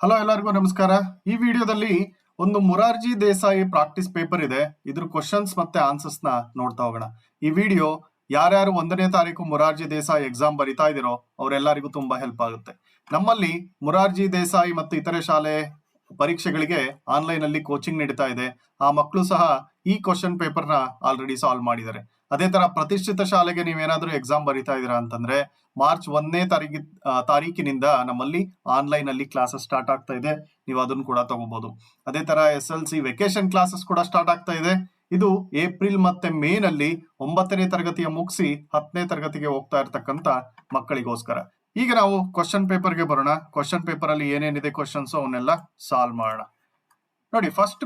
Hello, ಎಲ್ಲರಿಗೂ ನಮಸ್ಕಾರ. ಈ ವಿಡಿಯೋದಲ್ಲಿ ಒಂದು ಮುರಾರ್ಜಿ ದೇಸಾಯಿ ಪ್ರಾಕ್ಟೀಸ್ ಪೇಪರ್ ಇದೆ. ಇದ್ರ ಕ್ವಶನ್ಸ್ ಮತ್ತೆ ಆನ್ಸರ್ಸ್ ನ ನೋಡ್ತಾ ಹೋಗೋಣ. ಈ ವಿಡಿಯೋ ಯಾರ್ಯಾರು 1ನೇ ತಾರೀಕು ಮುರಾರ್ಜಿ ದೇಸಾಯಿ ಎಕ್ಸಾಮ್ ಬರಿತಾ ಇದ್ದೀರೋ ಅವರೆಲ್ಲರಿಗೂ ತುಂಬಾ ಹೆಲ್ಪ್ ಆಗುತ್ತೆ. ನಮ್ಮಲ್ಲಿ ಮುರಾರ್ಜಿ ದೇಸಾಯಿ ಮತ್ತು ಇತರೆ ಶಾಲೆ ಪರೀಕ್ಷೆಗಳಿಗೆ ಆನ್ಲೈನ್ ಅಲ್ಲಿ ಕೋಚಿಂಗ್ ನೀಡ್ತಾ ಇದೆ. ಆ ಮಕ್ಕಳು ಸಹ ಈ ಕ್ವಶನ್ ಪೇಪರ್ ನ ಆಲ್ರೆಡಿ ಸಾಲ್ವ್ ಮಾಡಿದ್ದಾರೆ. ಅದೇ ತರ ಪ್ರತಿಷ್ಠಿತ ಶಾಲೆಗೆ ನೀವೇನಾದ್ರೂ ಎಕ್ಸಾಮ್ ಬರಿತಾ ಇದ್ದೀರಾ ಅಂತಂದ್ರೆ ಮಾರ್ಚ್ 1ನೇ ತಾರೀಕಿನಿಂದ ನಮ್ಮಲ್ಲಿ ಆನ್ಲೈನ್ ಅಲ್ಲಿ ಕ್ಲಾಸಸ್ ಸ್ಟಾರ್ಟ್ ಆಗ್ತಾ ಇದೆ. ನೀವು ಅದನ್ನು ಕೂಡ ತಗೋಬಹುದು. ಅದೇ ತರ SLC ವೆಕೇಶನ್ ಕ್ಲಾಸಸ್ ಕೂಡ ಸ್ಟಾರ್ಟ್ ಆಗ್ತಾ ಇದೆ. ಇದು ಏಪ್ರಿಲ್ ಮತ್ತೆ ಮೇ ನಲ್ಲಿ 9ನೇ ತರಗತಿಯ ಮುಗಿಸಿ 10ನೇ ತರಗತಿಗೆ ಹೋಗ್ತಾ ಇರ್ತಕ್ಕಂತ ಮಕ್ಕಳಿಗೋಸ್ಕರ. ಈಗ ನಾವು ಕ್ವಶನ್ ಪೇಪರ್ಗೆ ಬರೋಣ. ಕ್ವಶನ್ ಪೇಪರ್ ಅಲ್ಲಿ ಏನೇನಿದೆ ಕ್ವಶನ್ಸ್ ಅವನ್ನೆಲ್ಲ ಸಾಲ್ವ್ ಮಾಡೋಣ. ನೋಡಿ, ಫಸ್ಟ್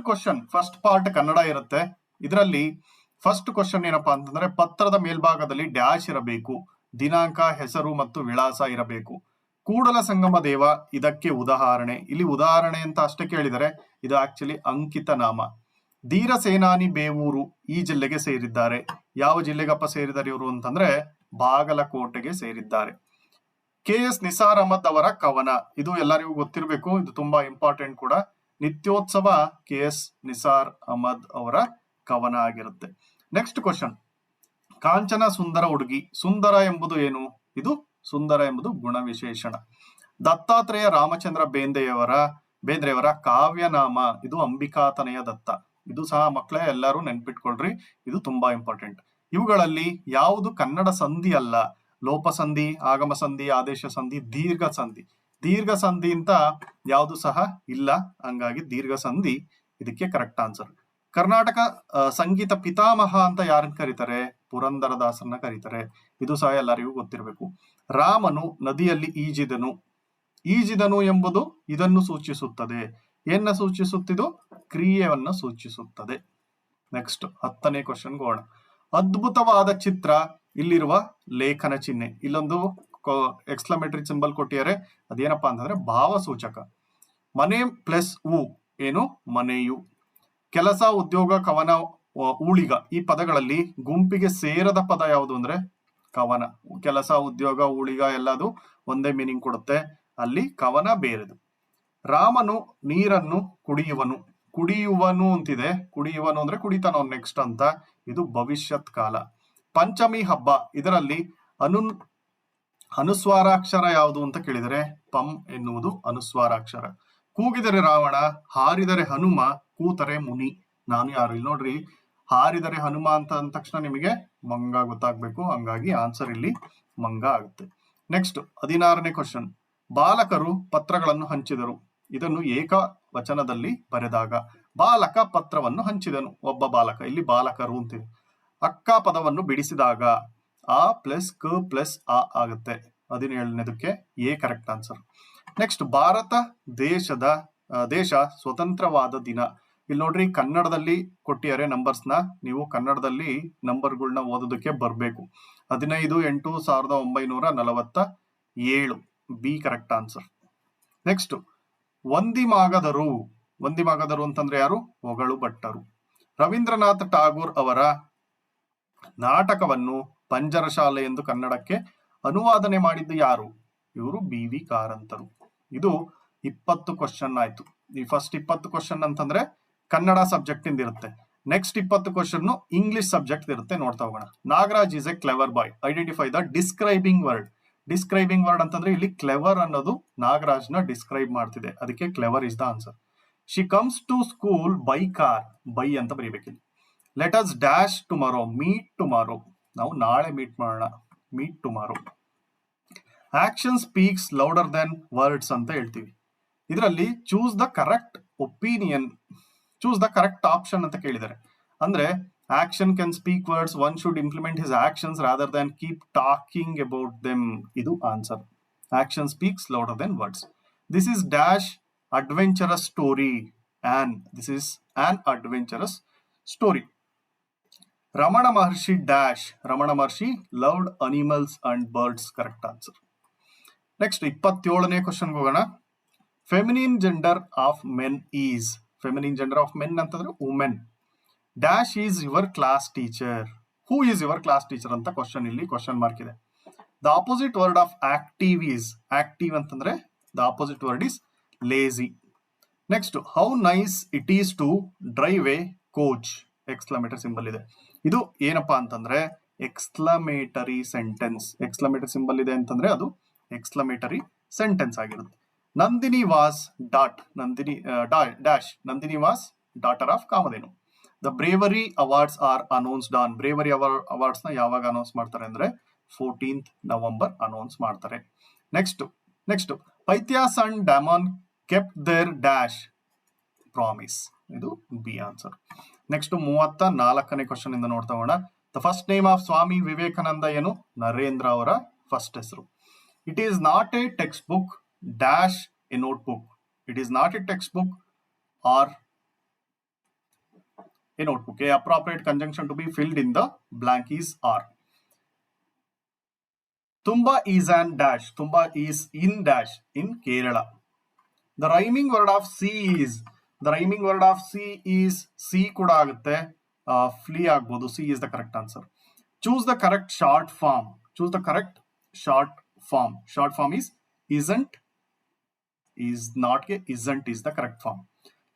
ಪಾರ್ಟ್ ಕನ್ನಡ ಇರುತ್ತೆ. ಇದರಲ್ಲಿ ಫಸ್ಟ್ ಕ್ವಶನ್ ಏನಪ್ಪಾ ಅಂತಂದ್ರೆ, ಪತ್ರದ ಮೇಲ್ಭಾಗದಲ್ಲಿ ಡ್ಯಾಶ್ ಇರಬೇಕು, ದಿನಾಂಕ, ಹೆಸರು ಮತ್ತು ವಿಳಾಸ ಇರಬೇಕು. ಕೂಡಲ ಸಂಗಮ ದೇವ ಇದಕ್ಕೆ ಉದಾಹರಣೆ. ಇಲ್ಲಿ ಉದಾಹರಣೆ ಅಂತ ಅಷ್ಟೇ ಕೇಳಿದರೆ, ಇದು ಆಕ್ಚುಲಿ ಅಂಕಿತ ನಾಮ. ಧೀರ ಸೇನಾನಿ ಬೇವೂರು ಈ ಜಿಲ್ಲೆಗೆ ಸೇರಿದ್ದಾರೆ. ಯಾವ ಜಿಲ್ಲೆಗಪ್ಪ ಸೇರಿದ್ದಾರೆ ಇವರು ಅಂತಂದ್ರೆ ಬಾಗಲಕೋಟೆಗೆ ಸೇರಿದ್ದಾರೆ. KS ನಿಸಾರ್ ಅಹಮದ್ ಅವರ ಕವನ, ಇದು ಎಲ್ಲರಿಗೂ ಗೊತ್ತಿರಬೇಕು. ಇದು ತುಂಬಾ ಇಂಪಾರ್ಟೆಂಟ್ ಕೂಡ. ನಿತ್ಯೋತ್ಸವ KS ನಿಸಾರ್ ಅಹಮದ್ ಅವರ ಕವನ ಆಗಿರುತ್ತೆ. ನೆಕ್ಸ್ಟ್ ಕ್ವಶನ್, ಕಾಂಚನ ಸುಂದರ ಹುಡುಗಿ. ಸುಂದರ ಎಂಬುದು ಏನು? ಇದು ಸುಂದರ ಎಂಬುದು ಗುಣವಿಶೇಷಣ. ದತ್ತಾತ್ರೇಯ ರಾಮಚಂದ್ರ ಬೇಂದ್ರೆಯವರ ಕಾವ್ಯನಾಮ, ಇದು ಅಂಬಿಕಾತನಯ ದತ್ತ. ಇದು ಸಹ ಮಕ್ಕಳೇ ಎಲ್ಲರೂ ನೆನ್ಪಿಟ್ಕೊಳ್ರಿ, ಇದು ತುಂಬಾ ಇಂಪಾರ್ಟೆಂಟ್. ಇವುಗಳಲ್ಲಿ ಯಾವುದು ಕನ್ನಡ ಸಂಧಿ ಅಲ್ಲ? ಲೋಪ ಸಂಧಿ, ಆಗಮ ಸಂಧಿ, ಆದೇಶ ಸಂಧಿ, ದೀರ್ಘ ಸಂಧಿ. ದೀರ್ಘ ಸಂಧಿ ಅಂತ ಯಾವುದು ಸಹ ಇಲ್ಲ, ಹಂಗಾಗಿ ದೀರ್ಘ ಸಂಧಿ ಇದಕ್ಕೆ ಕರೆಕ್ಟ್ ಆನ್ಸರ್. ಕರ್ನಾಟಕ ಸಂಗೀತ ಪಿತಾಮಹ ಅಂತ ಯಾರನ್ನ ಕರೀತಾರೆ? ಪುರಂದರದಾಸರನ್ನ ಕರೀತಾರೆ. ಇದು ಸಹ ಎಲ್ಲರಿಗೂ ಗೊತ್ತಿರಬೇಕು. ರಾಮನು ನದಿಯಲ್ಲಿ ಈಜಿದನು ಎಂಬುದು ಇದನ್ನು ಸೂಚಿಸುತ್ತದೆ. ಏನ ಸೂಚಿಸುತ್ತಿದ್ದು? ಕ್ರಿಯೆಯನ್ನು ಸೂಚಿಸುತ್ತದೆ. ನೆಕ್ಸ್ಟ್ 10ನೇ ಕ್ವಶನ್ ಹೋಗೋಣ. ಅದ್ಭುತವಾದ ಚಿತ್ರ, ಇಲ್ಲಿರುವ ಲೇಖನ ಚಿಹ್ನೆ. ಇಲ್ಲೊಂದು ಎಕ್ಸ್ಕ್ಲಮೇಟರಿ ಸಿಂಬಲ್ ಕೊಟ್ಟಿದ್ದಾರೆ. ಅದೇನಪ್ಪಾ ಅಂತಂದ್ರೆ ಭಾವಸೂಚಕ. ಮನೆ ಪ್ಲಸ್ ಏನು? ಮನೆಯು. ಕೆಲಸ, ಉದ್ಯೋಗ, ಕವನ, ಊಳಿಗ ಈ ಪದಗಳಲ್ಲಿ ಗುಂಪಿಗೆ ಸೇರದ ಪದ ಯಾವುದು ಅಂದ್ರೆ ಕವನ. ಕೆಲಸ, ಉದ್ಯೋಗ, ಊಳಿಗ ಎಲ್ಲದು ಒಂದೇ ಮೀನಿಂಗ್ ಕೊಡುತ್ತೆ. ಅಲ್ಲಿ ಕವನ ಬೇರೆದು. ರಾಮನು ನೀರನ್ನು ಕುಡಿಯುವನು ಅಂತಿದೆ. ಕುಡಿಯುವನು ಅಂದ್ರೆ ಕುಡಿತಾನ ನೆಕ್ಸ್ಟ್ ಅಂತ. ಇದು ಭವಿಷ್ಯತ್ ಕಾಲ. ಪಂಚಮಿ ಹಬ್ಬ, ಇದರಲ್ಲಿ ಅನುಸ್ವಾರಾಕ್ಷರ ಯಾವುದು ಅಂತ ಕೇಳಿದರೆ ಪಂ ಎನ್ನುವುದು ಅನುಸ್ವಾರಾಕ್ಷರ. ಕೂಗಿದರೆ ರಾವಣ, ಹಾರಿದರೆ ಹನುಮ, ಕೂತರೆ ಮುನಿ. ನಾನು ಯಾರು? ಇಲ್ಲಿ ನೋಡ್ರಿ, ಹಾರಿದರೆ ಹನುಮ ಅಂತ ಅಂದ ತಕ್ಷಣ ನಿಮಗೆ ಮಂಗ ಗೊತ್ತಾಗ್ಬೇಕು, ಹಂಗಾಗಿ ಆನ್ಸರ್ ಇಲ್ಲಿ ಮಂಗ ಆಗುತ್ತೆ. ನೆಕ್ಸ್ಟ್ 16ನೇ ಕ್ವಶನ್, ಬಾಲಕರು ಪತ್ರಗಳನ್ನು ಹಂಚಿದರು. ಇದನ್ನು ಏಕವಚನದಲ್ಲಿ ಬರೆದಾಗ ಬಾಲಕ ಪತ್ರವನ್ನು ಹಂಚಿದನು, ಒಬ್ಬ ಬಾಲಕ. ಇಲ್ಲಿ ಬಾಲಕರು ಅಂತಿದೆ. ಅಕ್ಕ ಪದವನ್ನು ಬಿಡಿಸಿದಾಗ ಆ ಪ್ಲಸ್ ಕ ಪ್ಲಸ್ ಆ ಆಗುತ್ತೆ. 17ನೇದಕ್ಕೆ A correct answer. Next, Bharat ದೇಶ ಸ್ವತಂತ್ರವಾದ ದಿನ. ಇಲ್ಲಿ ನೋಡ್ರಿ, ಕನ್ನಡದಲ್ಲಿ ಕೊಟ್ಟಿದ್ದಾರೆ ನಂಬರ್ಸ್ ನ. ನೀವು ಕನ್ನಡದಲ್ಲಿ ನಂಬರ್ಗಳನ್ನ ಓದೋದಕ್ಕೆ ಬರಬೇಕು. 15/8/1947 ಬಿ ಕರೆಕ್ಟ್ ಆನ್ಸರ್. ನೆಕ್ಸ್ಟ್, ವಂದಿಮಾಗದರು ಅಂತಂದ್ರೆ ಯಾರು? ಹೊಗಳು ಭಟ್ಟರು. ರವೀಂದ್ರನಾಥ್ ಟಾಗೂರ್ ಅವರ ನಾಟಕವನ್ನು ಪಂಜರಶಾಲೆ ಎಂದು ಕನ್ನಡಕ್ಕೆ ಅನುವಾದನೆ ಮಾಡಿದ್ದು ಯಾರು? ಇವರು BV ಕಾರಂತರು. ಇದು 20 ಕ್ವಶನ್ ಆಯ್ತು. ಈ ಫಸ್ಟ್ 20 ಕ್ವಶನ್ ಅಂತಂದ್ರೆ ಕನ್ನಡ ಸಬ್ಜೆಕ್ಟ್ ಇಂದ ಇರುತ್ತೆ. ನೆಕ್ಸ್ಟ್ 20 ಕ್ವಶನ್ ಇಂಗ್ಲಿಷ್ ಸಬ್ಜೆಕ್ಟ್ ಇರುತ್ತೆ. ನೋಡ್ತಾ ಹೋಗೋಣ. Nagaraj is a clever boy. Identify the describing word. Describing word ಅಂತಂದ್ರೆ ಇಲ್ಲಿ ಕ್ಲೆವರ್ ಅನ್ನೋದು ನಾಗರಾಜ್ ನ ಡಿಸ್ಕ್ರೈಬ್ ಮಾಡ್ತಿದೆ, ಅದಕ್ಕೆ clever is the answer. She comes to school by car. By ಅಂತ ಬರೀಬೇಕಿಲ್ಲಿ. Let us dash tomorrow. Meet tomorrow. ನಾವು ನಾಳೆ ಮೀಟ್ ಮಾಡೋಣ. Meet tomorrow. Action speaks louder than words ಅಂತ ಹೇಳ್ತೀವಿ. ಇದರಲ್ಲಿ ಚೂಸ್ ದ ಕರೆಕ್ಟ್ ಆಪ್ಷನ್ ಅಂತ ಕೇಳಿದ್ದಾರೆ. ಅಂದ್ರೆ action can speak words, one should implement his actions rather than keep talking about them. ಇದು answer. Action speaks louder than words. This is dash adventurous story. This is an adventurous story. Ramana Maharshi dash. Ramana Maharshi loved animals and birds. Correct answer. Next 27ನೇ question ಹೋಗೋಣ. Feminine gender of men is. Feminine gender of men ಅಂತಂದ್ರೆ women. Dash is your class teacher. Who is your class teacher ಅಂತ question ಇಲ್ಲಿ question mark ಇದೆ. The opposite word of active is. Active ಅಂತಂದ್ರೆ the opposite word is lazy. Next, how nice it is to drive a coach. Exclamatory symbol ಇದೆ. ಇದು ಏನಪ್ಪಾ ಅಂತಂದ್ರೆ exclamatory sentence. Exclamatory symbol ಇದೆ ಅಂತಂದ್ರೆ ಅದು ಎಕ್ಸ್ಕ್ಲಮೇಟರಿ ಸೆಂಟೆನ್ಸ್ ಆಗಿರುತ್ತೆ. Nandini was Nandini was daughter of Kamadhenu. The bravery awards are announced on. Bravery awards ನ ಯಾವಾಗ ಅನೌನ್ಸ್ ಮಾಡ್ತಾರೆ ಅಂದ್ರೆ 14th ನವೆಂಬರ್ ಅನೌನ್ಸ್ ಮಾಡ್ತಾರೆ. Next Pythias and Damon kept their dash promise. ಇದು ಬಿ ಆನ್ಸರ್. ನೆಕ್ಸ್ಟ್ 34ನೇ ಕ್ವಶನ್ ಇಂದ ನೋಡ್ತಾ ಹೋಗೋಣ. The first name of Swami Vivekananda ಏನು? ನರೇಂದ್ರ ಅವರ ಫಸ್ಟ್ ಹೆಸರು. It is not a textbook dash a notebook. It is not a text book or a notebook. A appropriate conjunction to be filled in the blank is R. Tumba is an dash. Tumba is in dash in Kerala. The rhyming word of C is. The rhyming word of C is C kuda agutte. Flea agbodu. C is the correct answer. Choose the correct short form. Choose the correct short form. Short form is isn't. Is not. Isn't is the correct form.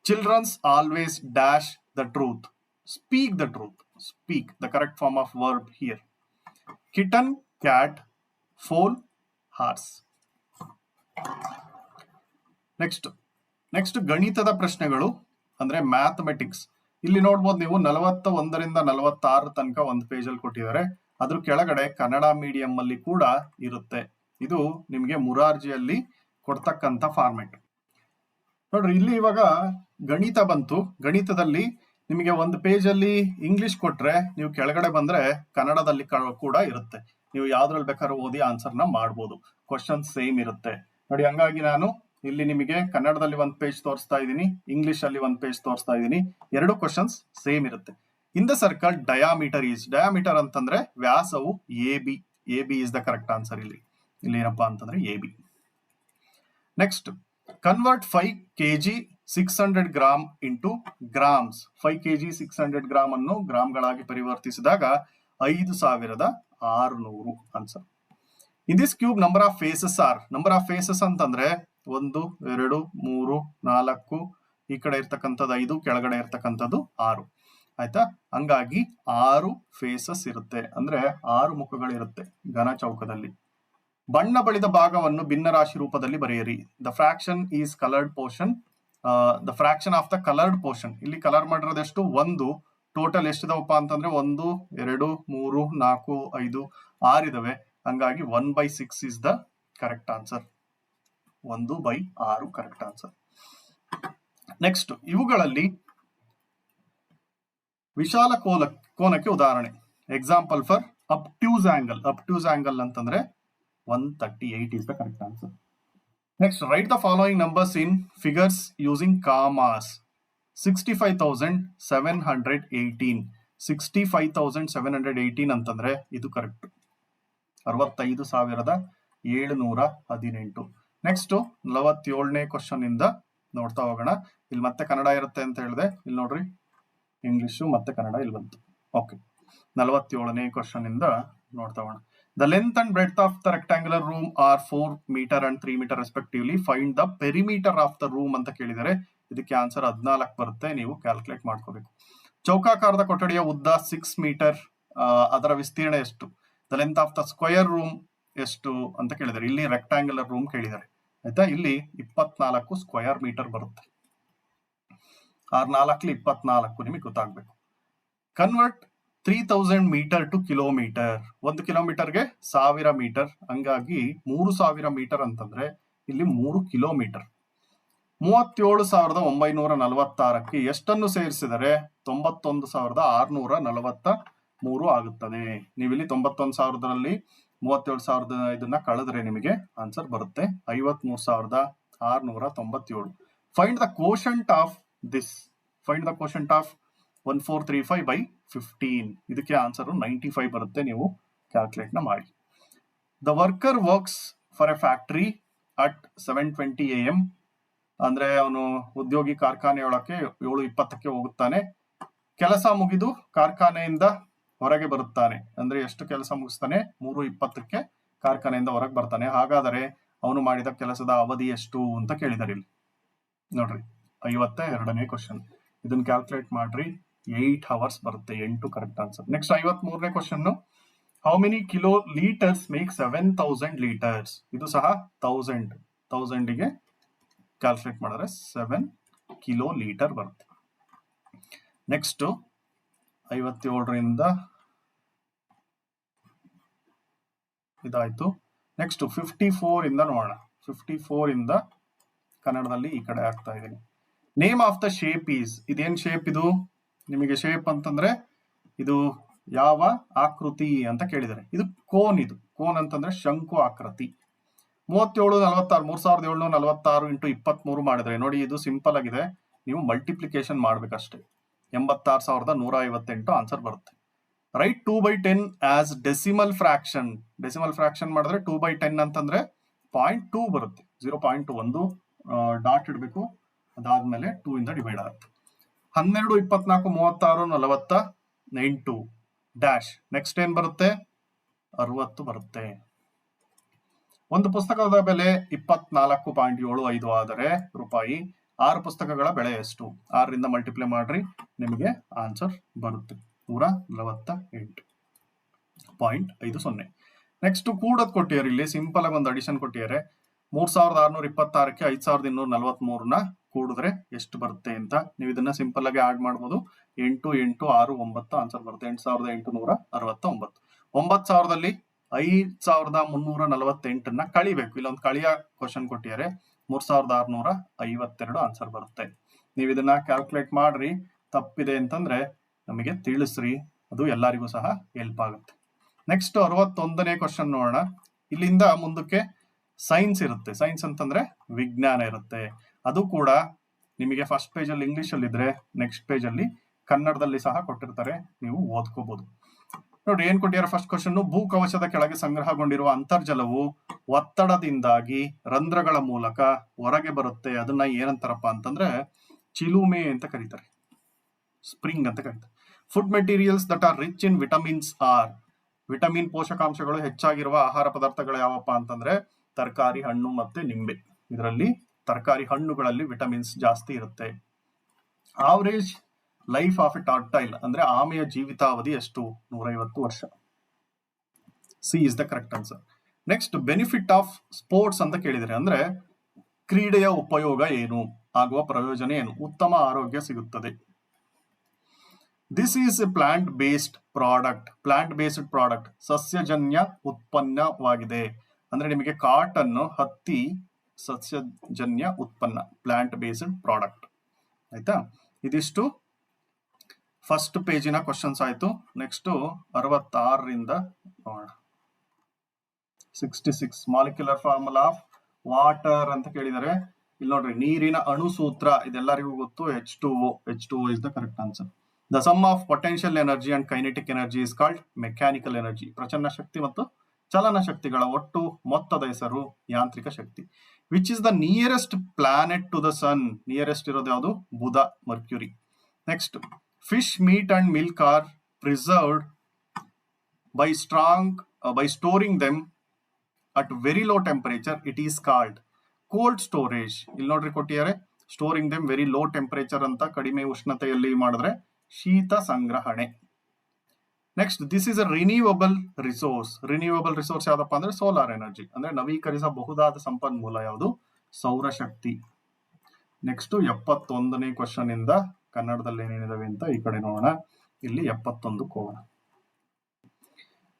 Children's always dash the truth. Speak the truth. Speak, the correct form of verb here. Kitten, cat, foal, horse. Next ಗಣಿತದ ಪ್ರಶ್ನೆಗಳು ಅಂದ್ರೆ mathematics. ಇಲ್ಲಿ ನೋಡ್ಬೋದು ನೀವು 41ರಿಂದ 46 ತನಕ ಒಂದು page ಅಲ್ಲಿ ಕೊಟ್ಟಿದ್ದಾರೆ. ಅದ್ರ ಕೆಳಗಡೆ ಕನ್ನಡ ಮೀಡಿಯಂ ಅಲ್ಲಿ ಕೂಡ ಇರುತ್ತೆ. ಇದು ನಿಮಗೆ ಮುರಾರ್ಜಿಯಲ್ಲಿ ಕೊಡ್ತಕ್ಕಂತ ಫಾರ್ಮೆಟ್. ನೋಡ್ರಿ, ಇಲ್ಲಿ ಇವಾಗ ಗಣಿತ ಬಂತು. ಗಣಿತದಲ್ಲಿ ನಿಮಗೆ ಒಂದು ಪೇಜ್ ಅಲ್ಲಿ ಇಂಗ್ಲಿಷ್ ಕೊಟ್ರೆ ನೀವು ಕೆಳಗಡೆ ಬಂದ್ರೆ ಕನ್ನಡದಲ್ಲಿ ಕೂಡ ಇರುತ್ತೆ. ನೀವು ಯಾವ್ದ್ರಲ್ಲಿ ಬೇಕಾದ್ರೂ ಓದಿ ಆನ್ಸರ್ ನ ಮಾಡ್ಬೋದು. ಕ್ವಶನ್ ಸೇಮ್ ಇರುತ್ತೆ ನೋಡಿ. ಹಂಗಾಗಿ ನಾನು ಇಲ್ಲಿ ನಿಮಗೆ ಕನ್ನಡದಲ್ಲಿ ಒಂದು ಪೇಜ್ ತೋರಿಸ್ತಾ ಇದ್ದೀನಿ, ಇಂಗ್ಲಿಷ್ ಅಲ್ಲಿ ಒಂದು ಪೇಜ್ ತೋರಿಸ್ತಾ ಇದ್ದೀನಿ. ಎರಡು ಕ್ವಶನ್ಸ್ ಸೇಮ್ ಇರುತ್ತೆ. In the circle diameter is. Diameter ಅಂತಂದ್ರೆ ವ್ಯಾಸವು A B. A B is the correct answer. ಇಲ್ಲಿ ಏನಪ್ಪಾ ಅಂತಂದ್ರೆ A B. Next, convert 5 kg 600 gram into grams. 5 kg 600 gram ಅನ್ನು ಗ್ರಾಮ್ಗಳಾಗಿ ಪರಿವರ್ತಿಸಿದಾಗ 5600 answer. In this cube number of faces are. Number of faces ಅಂತಂದ್ರೆ 1 2 3 4, ಈ ಕಡೆ ಇರ್ತಕ್ಕಂಥದ್ದು 5, ಕೆಳಗಡೆ ಇರ್ತಕ್ಕಂಥದ್ದು 6. ಆಯ್ತಾ? ಹಂಗಾಗಿ 6 ಫೇಸಸ್ ಇರುತ್ತೆ, ಅಂದ್ರೆ 6 ಮುಖಗಳಿರುತ್ತೆ ಘನ ಚೌಕದಲ್ಲಿ. ಬಣ್ಣ ಬಳಿದ ಭಾಗವನ್ನು ಭಿನ್ನರಾಶಿ ರೂಪದಲ್ಲಿ ಬರೆಯಿರಿ. The fraction is coloured portion. The fraction of the coloured portion. ಇಲ್ಲಿ ಕಲರ್ ಮಾಡಿರೋದು ಎಷ್ಟು? 1. ಟೋಟಲ್ ಎಷ್ಟಿದಾವಪ್ಪ ಅಂತಂದ್ರೆ 1 2 3 4 5 6 ಇದಾವೆ. ಹಂಗಾಗಿ 1/6 is the correct answer. 1/6 correct answer. Next, ಇವುಗಳಲ್ಲಿ ವಿಶಾಲ ಕೋನಕ್ಕೆ ಉದಾಹರಣೆ. Example for obtuse angle. Obtuse angle ಅಂತಂದ್ರೆ 138 is the correct answer. Next, write the following numbers in figures using commas. 65,718. 65,718 ಅಂತಂದ್ರೆ ಇದು ಕರೆಕ್ಟ್. 65,718. ನೆಕ್ಸ್ಟ್ 47ನೇ ಕ್ವಶನ್ ಇಂದ ನೋಡ್ತಾ ಹೋಗೋಣ. ಇಲ್ಲಿ ಮತ್ತೆ ಕನ್ನಡ ಇರುತ್ತೆ ಅಂತ ಹೇಳಿದೆ. ಇಲ್ಲಿ ನೋಡ್ರಿ, ಇಂಗ್ಲಿಷು ಮತ್ತೆ ಕನ್ನಡ ಇಲ್ಲಿ ಬಂತು. ಓಕೆ, 47ನೇ ಕ್ವಶನ್ ಇಂದ ನೋಡ್ತಾ ಹೋಗೋಣ. The length and breadth of the rectangular room are 4 meter and 3 meter respectively. Find the perimeter of the room ಅಂತ ಕೇಳಿದರೆ ಇದಕ್ಕೆ ಆನ್ಸರ್ 14 ಬರುತ್ತೆ. ನೀವು ಕ್ಯಾಲ್ಕುಲೇಟ್ ಮಾಡ್ಕೋಬೇಕು. ಚೌಕಾಕಾರದ ಕೊಠಡಿಯ ಉದ್ದ 6 ಮೀಟರ್. ಅದರ ವಿಸ್ತೀರ್ಣ ಎಷ್ಟು? The length of the square room ಎಷ್ಟು ಅಂತ ಕೇಳಿದ್ದಾರೆ. ಇಲ್ಲಿ ರೆಕ್ಟಾಂಗ್ಯುಲರ್ ರೂಮ್ ಕೇಳಿದ್ದಾರೆ. ಆಯ್ತಾ? ಇಲ್ಲಿ 24 ಸ್ಕ್ವೇರ್ ಮೀಟರ್ ಬರುತ್ತೆ. 4 24 ನಿಮಗೆ ಗೊತ್ತಾಗ್ಬೇಕು. Convert 3000 metre to kilometre. 1 ಕಿಲೋಮೀಟರ್ಗೆ 1000 ಮೀಟರ್. ಹಂಗಾಗಿ 3000 ಮೀಟರ್ ಅಂತಂದ್ರೆ ಇಲ್ಲಿ 3 ಕಿಲೋಮೀಟರ್. 37,946ಕ್ಕೆ ಎಷ್ಟನ್ನು ಸೇರಿಸಿದರೆ 91,643 ಆಗುತ್ತದೆ. ನೀವಿಲ್ಲಿ 91,000ರಲ್ಲಿ 37,000 ಇದನ್ನ ಕಳೆದ್ರೆ ನಿಮಗೆ ಆನ್ಸರ್ ಬರುತ್ತೆ 53,697. Find the quotient of this. Find the quotient of 1435/15. ಇದಕ್ಕೆ ಆನ್ಸರ್ 95 ಬರುತ್ತೆ. ನೀವು ಕ್ಯಾಲ್ಕುಲೇಟ್ ನ ಮಾಡಿ. The worker works for A factory at 7:20 AM. ಅಂದ್ರೆ ಅವನು ಉದ್ಯೋಗಿ ಕಾರ್ಖಾನೆಯೊಳಕ್ಕೆ 7:20ಕ್ಕೆ ಹೋಗುತ್ತಾನೆ. ಕೆಲಸ ಮುಗಿದು ಕಾರ್ಖಾನೆಯಿಂದ ಹೊರಗೆ ಬರುತ್ತಾನೆ. ಅಂದ್ರೆ ಎಷ್ಟು ಕೆಲಸ ಮುಗಿಸ್ತಾನೆ? 3:20ಕ್ಕೆ ಕಾರ್ಖಾನೆಯಿಂದ ಹೊರಗೆ ಬರ್ತಾನೆ. ಹಾಗಾದರೆ ಅವನು ಮಾಡಿದ ಕೆಲಸದ ಅವಧಿ ಎಷ್ಟು ಅಂತ ಕೇಳಿದಾರೆ ಇಲ್ಲಿ. ನೋಡ್ರಿ 52ನೇ ಕ್ವಶನ್. ಇದನ್ನ ಕ್ಯಾಲ್ಕುಲೇಟ್ ಮಾಡ್ರಿ, 8 ಅವರ್ಸ್ ಬರುತ್ತೆ. 8 ಕರೆಕ್ಟ್ ಆನ್ಸರ್. ನೆಕ್ಸ್ಟ್ 53ನೇ question. How many kilolitres make 7000 litres? ಇದು ಸಹ 1000ಗೆ ಕ್ಯಾಲ್ಕುಲೇಟ್ ಮಾಡಿದ್ರೆ 7 ಕಿಲೋ ಲೀಟರ್ ಬರುತ್ತೆ. ನೆಕ್ಸ್ಟ್ 57ರಿಂದ ಇದಾಯ್ತು. ನೆಕ್ಸ್ಟ್ 54 ಇಂದ ನೋಡೋಣ. 54 ಇಂದ ಕನ್ನಡದಲ್ಲಿ ಈ ಕಡೆ ಆಗ್ತಾ ಇದ್ದೀನಿ. Name of the shape is, ಇದೇನ್ ಶೇಪ್ ಇದು? ನಿಮಗೆ ಶೇಪ್ ಅಂತಂದ್ರೆ ಇದು ಯಾವ ಆಕೃತಿ ಅಂತ ಕೇಳಿದರೆ, ಇದು ಕೋನ್. ಇದು ಕೋನ್ ಅಂತಂದ್ರೆ ಶಂಕು ಆಕೃತಿ. 3746 ಇಂಟು 23 ಮಾಡಿದ್ರೆ ನೋಡಿ, ಇದು ಸಿಂಪಲ್ ಆಗಿದೆ. ನೀವು ಮಲ್ಟಿಪ್ಲಿಕೇಶನ್ ಮಾಡ್ಬೇಕಷ್ಟೇ. 86,158 ಆನ್ಸರ್ ಬರುತ್ತೆ. Right 2/10 as decimal fraction. Decimal fraction ಮಾಡಿದ್ರೆ 2/10 ಅಂತಂದ್ರೆ 0.2 ಬರುತ್ತೆ. 0.2 ಒಂದು ಡಾಟ್ ಇಡಬೇಕು, ಅದಾದ್ಮೇಲೆ 2 ಇಂದ ಡಿವೈಡ್ ಆಗುತ್ತೆ. 12, 24, 36, 48 ಡ್ಯಾಶ್. ನೆಕ್ಸ್ಟ್ ಏನ್ ಬರುತ್ತೆ? 60 ಬರುತ್ತೆ. ಒಂದು ಪುಸ್ತಕದ ಬೆಲೆ 24.75 ಆದರೆ ರೂಪಾಯಿ. 6 ಪುಸ್ತಕಗಳ ಬೆಲೆ ಎಷ್ಟು? 6ರಿಂದ ಮಲ್ಟಿಪ್ಲೈ ಮಾಡ್ರಿ, ನಿಮಗೆ ಆನ್ಸರ್ ಬರುತ್ತೆ 148.50. ನೆಕ್ಸ್ಟ್ ಕೂಡದ್ ಕೊಟ್ಟಿದ್ದಾರೆ. ಇಲ್ಲಿ ಸಿಂಪಲ್ ಆಗಿ ಒಂದು ಅಡಿಷನ್ ಕೊಟ್ಟಿದ್ದಾರೆ. 3626ಕ್ಕೆ 5243ನ ಕೂಡಿದ್ರೆ ಎಷ್ಟು ಬರುತ್ತೆ ಅಂತ. ನೀವು ಇದನ್ನ ಸಿಂಪಲ್ ಆಗಿ ಆಡ್ ಮಾಡಬಹುದು. 8, 8, 6, 9 ಆನ್ಸರ್ ಬರುತ್ತೆ 8869. 9000ದಲ್ಲಿ 5348ನ್ನ ಕಳಿಬೇಕು. ಇಲ್ಲೊಂದು ಕಳಿಯ ಕ್ವಶನ್ ಕೊಟ್ಟಿದ್ದಾರೆ. 3652 ಆನ್ಸರ್ ಬರುತ್ತೆ. ನೀವು ಇದನ್ನ ಕ್ಯಾಲ್ಕುಲೇಟ್ ಮಾಡ್ರಿ. ತಪ್ಪಿದೆ ಅಂತಂದ್ರೆ ನಮಗೆ ತಿಳಿಸ್ರಿ, ಅದು ಎಲ್ಲರಿಗೂ ಸಹ ಹೆಲ್ಪ್ ಆಗುತ್ತೆ. ನೆಕ್ಸ್ಟ್ 61ನೇ ಕ್ವಶನ್ ನೋಡೋಣ. ಇಲ್ಲಿಂದ ಮುಂದಕ್ಕೆ ಸೈನ್ಸ್ ಇರುತ್ತೆ. ಸೈನ್ಸ್ ಅಂತಂದ್ರೆ ವಿಜ್ಞಾನ ಇರುತ್ತೆ. ಅದು ಕೂಡ ನಿಮಗೆ ಫಸ್ಟ್ ಪೇಜ್ ಅಲ್ಲಿ ಇಂಗ್ಲಿಷ್ ಅಲ್ಲಿ ಇದ್ರೆ, ನೆಕ್ಸ್ಟ್ ಪೇಜ್ ಅಲ್ಲಿ ಕನ್ನಡದಲ್ಲಿ ಸಹ ಕೊಟ್ಟಿರ್ತಾರೆ, ನೀವು ಓದ್ಕೋಬಹುದು. ನೋಡಿ ಏನ್ ಕೊಟ್ಟಿದ್ದಾರೆ. ಫಸ್ಟ್ ಕ್ವಶನ್, ಭೂಕವಚದ ಕೆಳಗೆ ಸಂಗ್ರಹಗೊಂಡಿರುವ ಅಂತರ್ಜಲವು ಒತ್ತಡದಿಂದಾಗಿ ರಂಧ್ರಗಳ ಮೂಲಕ ಹೊರಗೆ ಬರುತ್ತೆ. ಅದನ್ನ ಏನಂತಾರಪ್ಪ ಅಂತಂದ್ರೆ ಚಿಲುಮೆ ಅಂತ ಕರೀತಾರೆ, ಸ್ಪ್ರಿಂಗ್ ಅಂತ ಕರೀತಾರೆ. Food materials that are rich in vitamins are. Vitamin ಪೋಷಕಾಂಶಗಳು ಹೆಚ್ಚಾಗಿರುವ ಆಹಾರ ಪದಾರ್ಥಗಳು ಯಾವಪ್ಪ ಅಂತಂದ್ರೆ ತರಕಾರಿ, ಹಣ್ಣು ಮತ್ತೆ ನಿಂಬೆ. ಇದರಲ್ಲಿ ತರಕಾರಿ ಹಣ್ಣುಗಳಲ್ಲಿ ವಿಟಮಿನ್ಸ್ ಜಾಸ್ತಿ ಇರುತ್ತೆ. ಆವರೇಜ್ ಲೈಫ್ ಆಫ್ ಎ ಟಾರ್ಟೈಲ್ ಅಂದ್ರೆ ಆಮೆಯ ಜೀವಿತಾವಧಿ ಎಷ್ಟು? 150 ವರ್ಷ. C is the correct answer. Next benefit of sports ಅಂತ ಕೇಳಿದರೆ, ಅಂದ್ರೆ ಕ್ರೀಡೆಯ ಉಪಯೋಗ ಏನು, ಆಗುವ ಪ್ರಯೋಜನ ಏನು? ಉತ್ತಮ ಆರೋಗ್ಯ ಸಿಗುತ್ತದೆ. This is A plant based product. Plant based product ಸಸ್ಯಜನ್ಯ ಉತ್ಪನ್ನವಾಗಿದೆ. ಅಂದ್ರೆ ನಿಮಗೆ ಕಾಟನ್, ಹತ್ತಿ ಸಸ್ಯಜನ್ಯ ಉತ್ಪನ್ನ, ಪ್ಲಾಂಟ್ ಬೇಸ್ಡ್ ಪ್ರಾಡಕ್ಟ್. ಆಯ್ತಾ? ಇದಿಷ್ಟು ಫಸ್ಟ್ ಪೇಜಿನ ಕ್ವಶನ್ಸ್ ಆಯ್ತು. ನೆಕ್ಸ್ಟ್ 66ರಿಂದ ನೋಡೋಣ. 66 ಮಾಲಿಕ್ಯುಲರ್ ಫಾರ್ಮುಲಾ ಆಫ್ ವಾಟರ್ ಅಂತ ಕೇಳಿದರೆ, ಇಲ್ಲಿ ನೋಡ್ರಿ ನೀರಿನ ಅಣು ಸೂತ್ರ ಇದೆಲ್ಲರಿಗೂ ಗೊತ್ತು. H2O. H2O is the correct answer. The sum of potential energy and kinetic energy is called mechanical energy. ಪ್ರಚನ್ನ ಶಕ್ತಿ ಮತ್ತು ಚಲನ ಶಕ್ತಿಗಳ ಒಟ್ಟು ಮೊತ್ತದ ಹೆಸರು ಯಾಂತ್ರಿಕ ಶಕ್ತಿ. Which is the nearest planet to the sun? Nearest ಇರೋದು ಯಾವುದು? ಬುಧ, Mercury. Next, fish, meat and milk are preserved by storing them at very low temperature. It is called cold storage. ಇಲ್ಲಿ ನೋಡ್ರಿ ಕೊಟ್ಟಿದ್ದಾರೆ, storing them very low temperature ಅಂತ, ಕಡಿಮೆ ಉಷ್ಣತೆಯಲ್ಲಿ ಮಾಡಿದ್ರೆ ಶೀತ ಸಂಗ್ರಹಣೆ. Next, this is a renewable resource. Renewable resource ಯಾವ್ದಪ್ಪ ಅಂದ್ರೆ ಸೋಲಾರ್ ಎನರ್ಜಿ, ಅಂದ್ರೆ ನವೀಕರಿಸಬಹುದಾದ ಸಂಪನ್ಮೂಲ ಯಾವುದು? ಸೌರಶಕ್ತಿ. ನೆಕ್ಸ್ಟ್ 71ನೇ ಕ್ವಶನ್ ಇಂದ ಕನ್ನಡದಲ್ಲಿ ಏನೇನಿದಾವೆ ಅಂತ ಈ ಕಡೆ ನೋಡೋಣ. ಇಲ್ಲಿ 71 ಹೋಗೋಣ.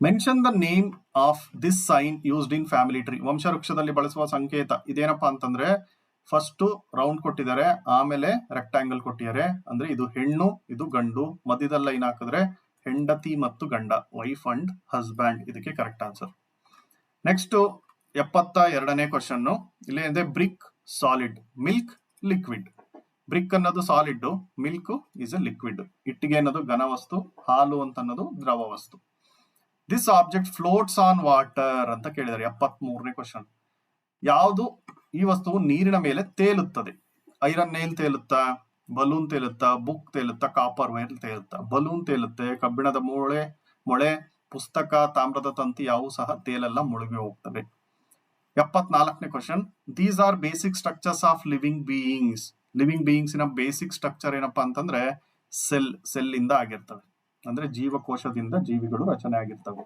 Mention the name of this sign used in family tree. ವಂಶವೃಕ್ಷದಲ್ಲಿ ಬಳಸುವ ಸಂಕೇತ ಇದೇನಪ್ಪಾ ಅಂತಂದ್ರೆ, ಫಸ್ಟ್ ರೌಂಡ್ ಕೊಟ್ಟಿದ್ದಾರೆ, ಆಮೇಲೆ ರೆಕ್ಟಾಂಗಲ್ ಕೊಟ್ಟಿದ್ದಾರೆ. ಅಂದ್ರೆ ಇದು ಹೆಣ್ಣು, ಇದು ಗಂಡು, ಮಧ್ಯದಲ್ಲಿ ಲೈನ್ ಹಾಕಿದ್ರೆ ಹೆಂಡತಿ ಮತ್ತು ಗಂಡ, ವೈಫ್ ಅಂಡ್ ಹಸ್ಬ್ಯಾಂಡ್. ಇದಕ್ಕೆ ಕರೆಕ್ಟ್ ಆನ್ಸರ್. ನೆಕ್ಸ್ಟ್ 72ನೇ ಕ್ವಶನ್. ಇಲ್ಲಿ ಅಂದ್ರೆ brick solid, milk liquid. Brick ಅನ್ನೋದು solid, milk is a liquid. ಇಟ್ಟಿಗೆ ಅನ್ನೋದು ಘನ ವಸ್ತು, ಹಾಲು ಅಂತ ಅನ್ನೋದು ದ್ರವ ವಸ್ತು. This object floats on water ಅಂತ ಕೇಳಿದ್ದಾರೆ. 73ನೇ ಕ್ವಶನ್. ಯಾವುದು ಈ ವಸ್ತುವು ನೀರಿನ ಮೇಲೆ ತೇಲುತ್ತದೆ? ಐರನ್ ನೇಲ್ ತೇಲುತ್ತಾ, ಬಲೂನ್ ತೇಲುತ್ತಾ, ಬುಕ್ ತೇಲುತ್ತಾ, ಕಾಪರ್ ವೈರ್ ತೇಲುತ್ತಾ? ಬಲೂನ್ ತೇಲುತ್ತೆ. ಕಬ್ಬಿಣದ ಮೊಳೆ, ಪುಸ್ತಕ, ತಾಮ್ರದ ತಂತಿ ಯಾವು ಸಹ ತೇಲಲ್ಲ, ಮುಳುಗಿ ಹೋಗ್ತವೆ. 74ನೇ question. These are basic structures of living beings. Living ಬೀಯಿಂಗ್ಸಿನ ಬೇಸಿಕ್ ಸ್ಟ್ರಕ್ಚರ್ ಏನಪ್ಪಾ ಅಂತಂದ್ರೆ ಸೆಲ್ ಇಂದ ಆಗಿರ್ತವೆ, ಅಂದ್ರೆ ಜೀವಕೋಶದಿಂದ ಜೀವಿಗಳು ರಚನೆ ಆಗಿರ್ತವೆ.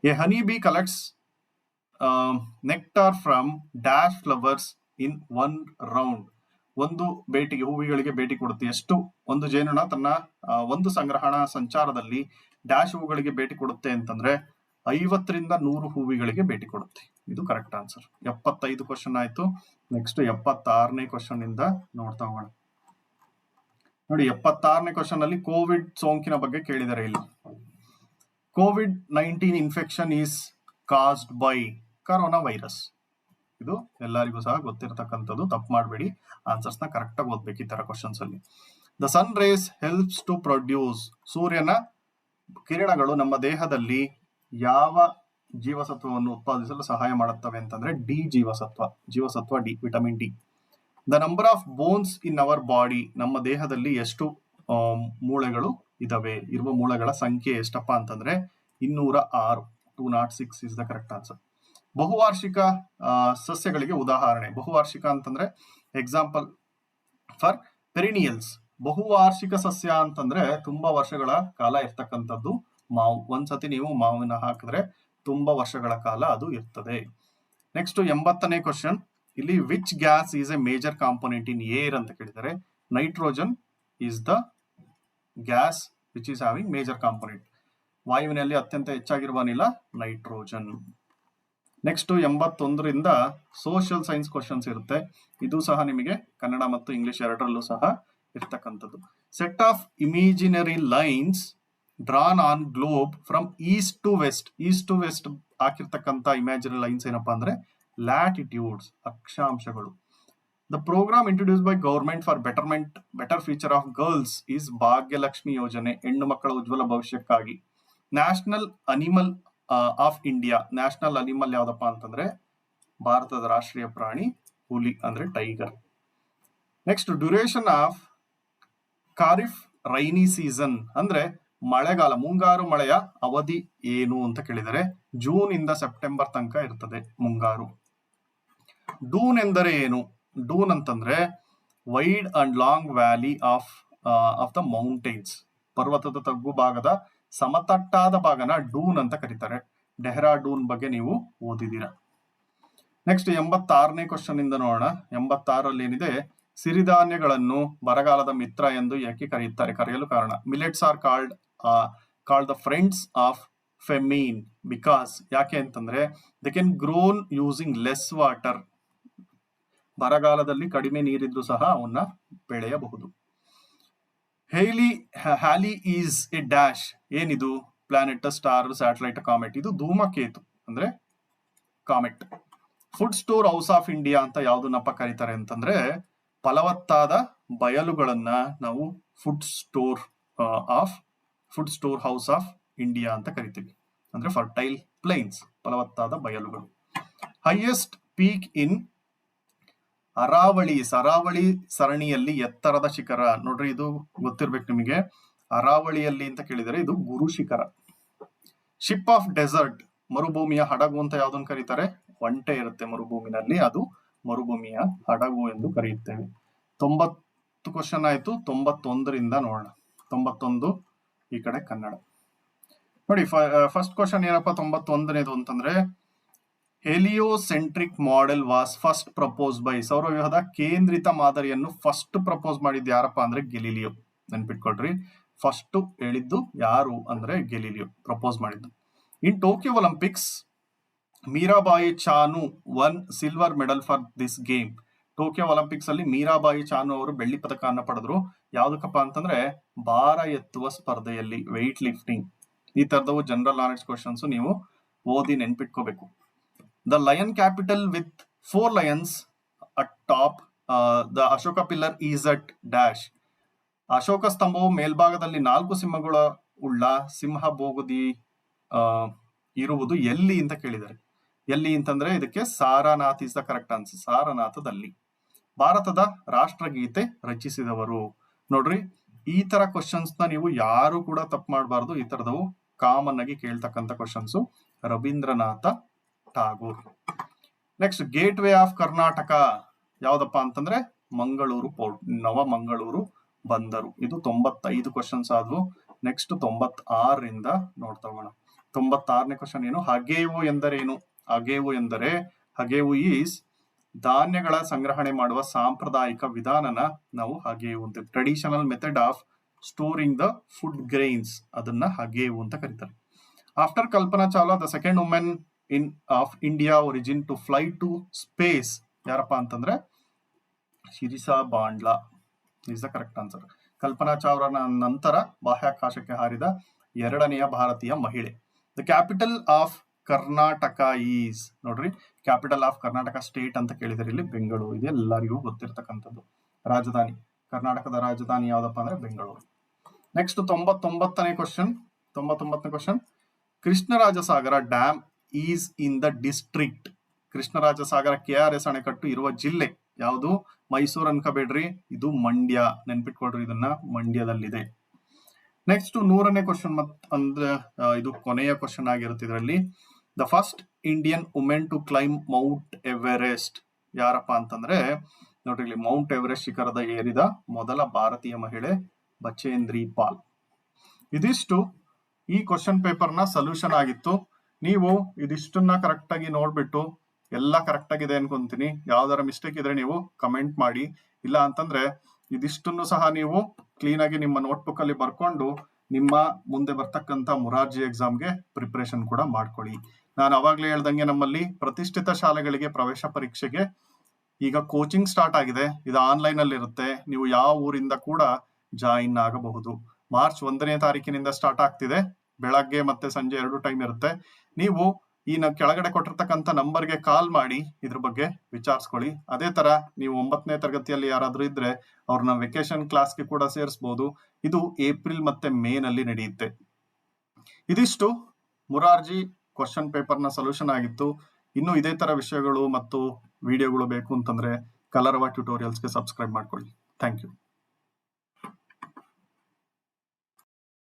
A honey bee collects nectar from dash flowers in one round. ಒಂದು ಬೇಟಿಗೆ ಹೂವುಗಳಿಗೆ ಭೇಟಿ ಕೊಡುತ್ತೆ. ಎಷ್ಟು? ಒಂದು ಜೇನುನೊಣ ತನ್ನ ಒಂದು ಸಂಗ್ರಹಣಾ ಸಂಚಾರದಲ್ಲಿ ಡ್ಯಾಶ್ ಹೂವುಗಳಿಗೆ ಭೇಟಿ ಕೊಡುತ್ತೆ ಅಂತಂದ್ರೆ 50ರಿಂದ 100 ಹೂವುಗಳಿಗೆ ಭೇಟಿ ಕೊಡುತ್ತೆ. ಇದು ಕರೆಕ್ಟ್ ಆನ್ಸರ್. 75 ಕ್ವಶನ್ ಆಯ್ತು. ನೆಕ್ಸ್ಟ್ 76ನೇ ಕ್ವಶನ್ ಇಂದ ನೋಡ್ತಾ ಹೋಗೋಣ. ನೋಡಿ, 76ನೇ ಕ್ವಶನ್ ಅಲ್ಲಿ ಕೋವಿಡ್ ಸೋಂಕಿನ ಬಗ್ಗೆ ಕೇಳಿದರೆ ಇಲ್ಲಿ COVID-19 infection is caused by corona virus. ಇದು ಎಲ್ಲರಿಗೂ ಸಹ ಗೊತ್ತಿರತಕ್ಕಂಥದ್ದು, ತಪ್ಪು ಮಾಡಬೇಡಿ, ಆನ್ಸರ್ಸ್ ನ ಕರೆಕ್ಟ್ ಆಗಿ ಓದ್ಬೇಕು ಈ ತರ ಕ್ವಶನ್ಸ್ ಅಲ್ಲಿ. The sun rays helps to produce. ಸೂರ್ಯನ ಕಿರಣಗಳು ನಮ್ಮ ದೇಹದಲ್ಲಿ ಯಾವ ಜೀವಸತ್ವವನ್ನು ಉತ್ಪಾದಿಸಲು ಸಹಾಯ ಮಾಡುತ್ತವೆ ಅಂತಂದ್ರೆ ಡಿ ಜೀವಸತ್ವ D, vitamin D. The number of bones in our body. ನಮ್ಮ ದೇಹದಲ್ಲಿ ಎಷ್ಟು ಮೂಳೆಗಳು ಇದಾವೆ, ಇರುವ ಮೂಳೆಗಳ ಸಂಖ್ಯೆ ಎಷ್ಟಪ್ಪ ಅಂತಂದ್ರೆ 206. 206 ಇಸ್ ದ ಕರೆಕ್ಟ್ ಆನ್ಸರ್. ಬಹುವಾರ್ಷಿಕ ಸಸ್ಯಗಳಿಗೆ ಉದಾಹರಣೆ. ಬಹುವಾರ್ಷಿಕ ಅಂತಂದ್ರೆ ಎಕ್ಸಾಂಪಲ್ ಫಾರ್ ಪೆರಿನಿಯಲ್ಸ್. ಬಹುವಾರ್ಷಿಕ ಸಸ್ಯ ಅಂತಂದ್ರೆ ತುಂಬಾ ವರ್ಷಗಳ ಕಾಲ ಇರ್ತಕ್ಕಂಥದ್ದು ಮಾವು. ಒಂದ್ಸತಿ ನೀವು ಮಾವಿನ ಹಾಕಿದ್ರೆ ತುಂಬಾ ವರ್ಷಗಳ ಕಾಲ ಅದು ಇರ್ತದೆ. ನೆಕ್ಸ್ಟ್ 80ನೇ ಕ್ವಶನ್ ಇಲ್ಲಿ which gas is a major component in air ಅಂತ ಕೇಳಿದರೆ nitrogen is the gas which is having major component. ವಾಯುವಿನಲ್ಲಿ ಅತ್ಯಂತ ಹೆಚ್ಚಾಗಿರುವ ಅನಿಲ ನೈಟ್ರೋಜನ್. ನೆಕ್ಸ್ಟ್ 81ರಿಂದ ಸೋಷಿಯಲ್ ಸೈನ್ಸ್ ಕ್ವಶನ್ಸ್ ಇರುತ್ತೆ. ಇದು ಸಹ ನಿಮಗೆ ಕನ್ನಡ ಮತ್ತು ಇಂಗ್ಲಿಷ್ ಎರಡರಲ್ಲೂ ಸಹ ಇರ್ತಕ್ಕಂಥದ್ದು. Set of imaginary lines drawn on globe from east to west. East to west ಹಾಕಿರ್ತಕ್ಕಂಥ ಇಮ್ಯಾಜಿನರಿ ಲೈನ್ಸ್ ಏನಪ್ಪಾ ಅಂದ್ರೆ ಲ್ಯಾಟಿಟ್ಯೂಡ್ಸ್, ಅಕ್ಷಾಂಶಗಳು. The programme introduce by government for better future of girls is Bhagyalakshmi ಯೋಜನೆ, ಹೆಣ್ಣು ಮಕ್ಕಳ ಉಜ್ವಲ ಭವಿಷ್ಯಕ್ಕಾಗಿ. National animal of India. National animal ಯಾವ್ದಪ್ಪ ಅಂತಂದ್ರೆ ಭಾರತದ ರಾಷ್ಟ್ರೀಯ ಪ್ರಾಣಿ ಹುಲಿ, ಅಂದ್ರೆ tiger. Next duration of kharif rainy season ಅಂದ್ರೆ ಮಳೆಗಾಲ, ಮುಂಗಾರು ಮಳೆಯ ಅವಧಿ ಏನು ಅಂತ ಕೇಳಿದರೆ ಜೂನ್ ಇಂದ ಸೆಪ್ಟೆಂಬರ್ ತನಕ ಇರ್ತದೆ ಮುಂಗಾರು. ಡೂನ್ ಎಂದರೆ ಏನು? ಡೂನ್ ಅಂತಂದ್ರೆ wide and long valley of the mountains. ಪರ್ವತದ ತಗ್ಗು ಭಾಗದ ಸಮತಟ್ಟಾದ ಭಾಗನ ಡೂನ್ ಅಂತ ಕರೀತಾರೆ. ಡೆಹ್ರಾಡೂನ್ ಬಗ್ಗೆ ನೀವು ಓದಿದ್ದೀರಾ. ನೆಕ್ಸ್ಟ್ 86ನೇ ಕ್ವಶನ್ ಇಂದ ನೋಡೋಣ. 86ರಲ್ಲಿ ಏನಿದೆ, ಸಿರಿಧಾನ್ಯಗಳನ್ನು ಬರಗಾಲದ ಮಿತ್ರ ಎಂದು ಯಾಕೆ ಕರೆಯಲು ಕಾರಣ. Millets are called the friends of famine because. ಯಾಕೆ ಅಂತಂದ್ರೆ they can grown using less water. ಬರಗಾಲದಲ್ಲಿ ಕಡಿಮೆ ನೀರಿದ್ರು ಸಹ ಅವನ್ನ ಬೆಳೆಯಬಹುದು. Halley is a dash. ಏನಿದು? Planet, star, satellite, comet. ಇದು ಧೂಮಕೇತು ಅಂದ್ರೆ comet. Food storehouse of India ಅಂತ ಯಾವ್ದನ್ನಪ್ಪ ಕರೀತಾರೆ ಅಂತಂದ್ರೆ ಫಲವತ್ತಾದ ಬಯಲುಗಳನ್ನ ನಾವು food storehouse of India ಅಂತ ಕರಿತೀವಿ. ಅಂದ್ರೆ ಫರ್ಟೈಲ್ ಪ್ಲೇನ್ಸ್, ಫಲವತ್ತಾದ ಬಯಲುಗಳು. ಹೈಯೆಸ್ಟ್ ಪೀಕ್ ಇನ್ ಅರಾವಳಿ ಸರಣಿಯಲ್ಲಿ ಎತ್ತರದ ಶಿಖರ. ನೋಡ್ರಿ, ಇದು ಗೊತ್ತಿರ್ಬೇಕು ನಿಮಗೆ. ಅರಾವಳಿಯಲ್ಲಿ ಅಂತ ಕೇಳಿದರೆ ಇದು ಗುರು ಶಿಖರ. ಶಿಪ್ ಆಫ್ ಡೆಸರ್ಟ್, ಮರುಭೂಮಿಯ ಹಡಗು ಅಂತ ಯಾವ್ದನ್ನು ಕರೀತಾರೆ? ಒಂಟೆ ಇರುತ್ತೆ ಮರುಭೂಮಿನಲ್ಲಿ, ಅದು ಮರುಭೂಮಿಯ ಹಡಗು ಎಂದು ಕರೆಯುತ್ತೇವೆ. 90 ಕ್ವಶನ್ ಆಯ್ತು. 91ರಿಂದ ನೋಡೋಣ. 91 ಈ ಕಡೆ ಕನ್ನಡ. ನೋಡಿ, ಫಸ್ಟ್ ಕ್ವಶನ್ ಏನಪ್ಪಾ 91ನೇದು ಅಂತಂದ್ರೆ heliocentric model was first propose by. ಸೌರವ್ಯೂಹದ ಕೇಂದ್ರಿತ ಮಾದರಿಯನ್ನು ಫಸ್ಟ್ ಪ್ರಪೋಸ್ ಮಾಡಿದ್ದು ಯಾರಪ್ಪ ಅಂದ್ರೆ ಗೆಲಿಲಿಯೋ. ನೆನ್ಪಿಟ್ಕೊಳ್ರಿ, ಫಸ್ಟ್ ಹೇಳಿದ್ದು ಯಾರು ಅಂದ್ರೆ ಗೆಲಿಲಿಯೋ ಪ್ರಪೋಸ್ ಮಾಡಿದ್ದು. In Tokyo Olympics Mirabai Chanu won silver medal for this game. Tokyo Olympics ಅಲ್ಲಿ ಮೀರಾಬಾಯಿ ಚಾನು ಅವರು ಬೆಳ್ಳಿ ಪದಕವನ್ನು ಪಡೆದ್ರು. ಯಾವ್ದಕ್ಕಪ್ಪ ಅಂತಂದ್ರೆ ಭಾರ ಎತ್ತುವ ಸ್ಪರ್ಧೆಯಲ್ಲಿ, ವೆಯ್ಟ್ ಲಿಫ್ಟಿಂಗ್. ಈ ತರದವು ಜನರಲ್ ನಾಲೆಡ್ಜ್ ಕ್ವಶನ್ಸ್ ನೀವು ಓದಿ ನೆನ್ಪಿಟ್ಕೋಬೇಕು. The lion capital with 4 lions at top. The Ashoka pillar is at dash. Ashoka ಸ್ತಂಭವು ಮೇಲ್ಭಾಗದಲ್ಲಿ 4 ಸಿಂಹಗಳ ಉಳ್ಳ ಸಿಂಹ ಬೋಗುದಿ ಇರುವುದು ಎಲ್ಲಿ ಅಂತ ಕೇಳಿದ್ದಾರೆ. ಎಲ್ಲಿ ಅಂತಂದ್ರೆ ಇದಕ್ಕೆ Sarnath is the correct answer. ಸಾರನಾಥದಲ್ಲಿ. ಭಾರತದ ರಾಷ್ಟ್ರಗೀತೆ ರಚಿಸಿದವರು. ನೋಡ್ರಿ, ಈ ತರ ಕ್ವಶನ್ಸ್ ನ ನೀವು ಯಾರು ಕೂಡ ತಪ್ಪು ಮಾಡಬಾರ್ದು. ಈ ತರದವು ಕಾಮನ್ ಆಗಿ ಕೇಳ್ತಕ್ಕಂಥ questions. Rabindranath Tagore. Next gateway of Karnataka ಯಾವ್ದಪ್ಪ ಅಂತಂದ್ರೆ ಮಂಗಳೂರು ಪೋರ್ಟ್, ನವಮಂಗಳೂರು ಬಂದರು. ಇದು 95 ಕ್ವಶನ್ಸ್ ಆದ್ವು. ನೆಕ್ಸ್ಟ್ 96ರಿಂದ ನೋಡ್ತಾ ಹೋಗೋಣ. 96ನೇ ಕ್ವಶನ್ ಏನು? ಹಗೇವು ಎಂದರೇನು? ಹಗೇವು ಎಂದರೆ, ಹಗೇವು ಈಸ್ ಧಾನ್ಯಗಳ ಸಂಗ್ರಹಣೆ ಮಾಡುವ ಸಾಂಪ್ರದಾಯಿಕ ವಿಧಾನನ ನಾವು ಹಗೇವು ಅಂತ, traditional method of storing the food grains, ಅದನ್ನ ಹಗೇವು ಅಂತ ಕರೀತಾರೆ. After Kalpana Chawla, the second women of India origin to fly to space ಯಾರಪ್ಪ ಅಂತಂದ್ರೆ Sirisha Bandla is the correct answer. Kalpana ಚಾವ್ಲಾನ ನಂತರ ಬಾಹ್ಯಾಕಾಶಕ್ಕೆ ಹಾರಿದ ಎರಡನೆಯ ಭಾರತೀಯ ಮಹಿಳೆ. The capital of Karnataka is, ನೋಡ್ರಿ, ಕ್ಯಾಪಿಟಲ್ ಆಫ್ ಕರ್ನಾಟಕ ಸ್ಟೇಟ್ ಅಂತ ಕೇಳಿದರೆ ಇಲ್ಲಿ ಬೆಂಗಳೂರು ಇದೆ, ಎಲ್ಲರಿಗೂ ಗೊತ್ತಿರ್ತಕ್ಕಂಥದ್ದು. ರಾಜಧಾನಿ, ಕರ್ನಾಟಕದ ರಾಜಧಾನಿ ಯಾವ್ದಪ್ಪ ಅಂದ್ರೆ ಬೆಂಗಳೂರು. ನೆಕ್ಸ್ಟ್ 99ನೇ question, Krishnarajasagara dam is in the district. Krishnarajasagara KRS ಅಣೆಕಟ್ಟು ಇರುವ ಜಿಲ್ಲೆ ಯಾವುದು? ಮೈಸೂರು ಅನ್ಕೋಬೇಡ್ರಿ, ಇದು ಮಂಡ್ಯ, ನೆನ್ಪಿಟ್ಕೊಡ್ರಿ, ಇದನ್ನ ಮಂಡ್ಯದಲ್ಲಿದೆ. ನೆಕ್ಸ್ಟ್ 100ನೇ ಕ್ವಶನ್ ಅಂದ್ರೆ ಇದು ಕೊನೆಯ ಕ್ವಶನ್ ಆಗಿರುತ್ತೆ ಇದರಲ್ಲಿ. The first Indian women to climb Mount Everest ಯಾರಪ್ಪ ಅಂತಂದ್ರೆ, ನೋಡ್ರಿ ಇಲ್ಲಿ ಮೌಂಟ್ ಎವರೆಸ್ಟ್ ಶಿಖರದ ಏರಿದ ಮೊದಲ ಭಾರತೀಯ ಮಹಿಳೆ ಬಚೇಂದ್ರಿ ಪಾಲ್. ಇದಿಷ್ಟು ಈ ಕ್ವಶನ್ ಪೇಪರ್ ನ ಸೊಲ್ಯೂಷನ್ ಆಗಿತ್ತು. ನೀವು ಇದಿಷ್ಟನ್ನ ಕರೆಕ್ಟ್ ಆಗಿ ನೋಡ್ಬಿಟ್ಟು ಎಲ್ಲ ಕರೆಕ್ಟ್ ಆಗಿದೆ ಅನ್ಕೊಂತೀನಿ. ಯಾವ್ದಾರ ಮಿಸ್ಟೇಕ್ ಇದ್ರೆ ನೀವು ಕಮೆಂಟ್ ಮಾಡಿ, ಇಲ್ಲ ಅಂತಂದ್ರೆ ಇದಿಷ್ಟನ್ನು ಸಹ ನೀವು ಕ್ಲೀನ್ ಆಗಿ ನಿಮ್ಮ ನೋಟ್ಬುಕ್ ಅಲ್ಲಿ ಬರ್ಕೊಂಡು ನಿಮ್ಮ ಮುಂದೆ ಬರ್ತಕ್ಕಂತ ಮುರಾರ್ಜಿ ಎಕ್ಸಾಮ್ಗೆ ಪ್ರಿಪರೇಷನ್ ಕೂಡ ಮಾಡ್ಕೊಳ್ಳಿ. ನಾನು ಅವಾಗ್ಲೇ ಹೇಳ್ದಂಗೆ ನಮ್ಮಲ್ಲಿ ಪ್ರತಿಷ್ಠಿತ ಶಾಲೆಗಳಿಗೆ ಪ್ರವೇಶ ಪರೀಕ್ಷೆಗೆ ಈಗ ಕೋಚಿಂಗ್ ಸ್ಟಾರ್ಟ್ ಆಗಿದೆ. ಇದು ಆನ್ಲೈನ್ ಅಲ್ಲಿ ಇರುತ್ತೆ. ನೀವು ಯಾವ ಊರಿಂದ ಕೂಡ ಜಾಯಿನ್ ಆಗಬಹುದು. ಮಾರ್ಚ್ 1ನೇ ತಾರೀಕಿನಿಂದ ಸ್ಟಾರ್ಟ್ ಆಗ್ತಿದೆ. ಬೆಳಗ್ಗೆ ಮತ್ತೆ ಸಂಜೆ 2 ಟೈಮ್ ಇರುತ್ತೆ. ನೀವು ಈ ಕೆಳಗಡೆ ಕೊಟ್ಟಿರ್ತಕ್ಕಂಥ ನಂಬರ್ಗೆ ಕಾಲ್ ಮಾಡಿ ಇದ್ರ ಬಗ್ಗೆ ವಿಚಾರಿಸ್ಕೊಳ್ಳಿ. ಅದೇ ತರ ನೀವು 9ನೇ ತರಗತಿಯಲ್ಲಿ ಯಾರಾದ್ರೂ ಇದ್ರೆ ಅವ್ರನ್ನ ವೆಕೇಶನ್ ಕ್ಲಾಸ್ಗೆ ಕೂಡ ಸೇರಿಸಬಹುದು. ಇದು ಏಪ್ರಿಲ್ ಮತ್ತೆ ಮೇ ನಲ್ಲಿ ನಡೆಯುತ್ತೆ. ಇದಿಷ್ಟು ಮುರಾರ್ಜಿ ಕ್ವಶನ್ ಪೇಪರ್ ನ ಸೊಲ್ಯೂಷನ್ ಆಗಿತ್ತು. ಇನ್ನು ಇದೇ ತರ ವಿಷಯಗಳು ಮತ್ತು ವಿಡಿಯೋಗಳು ಬೇಕು ಅಂತಂದ್ರೆ ಕಲರವ ಟ್ಯುಟೋರಿಯಲ್ಸ್ಗೆ ಸಬ್ಸ್ಕ್ರೈಬ್ ಮಾಡ್ಕೊಳ್ಳಿ. Thank you.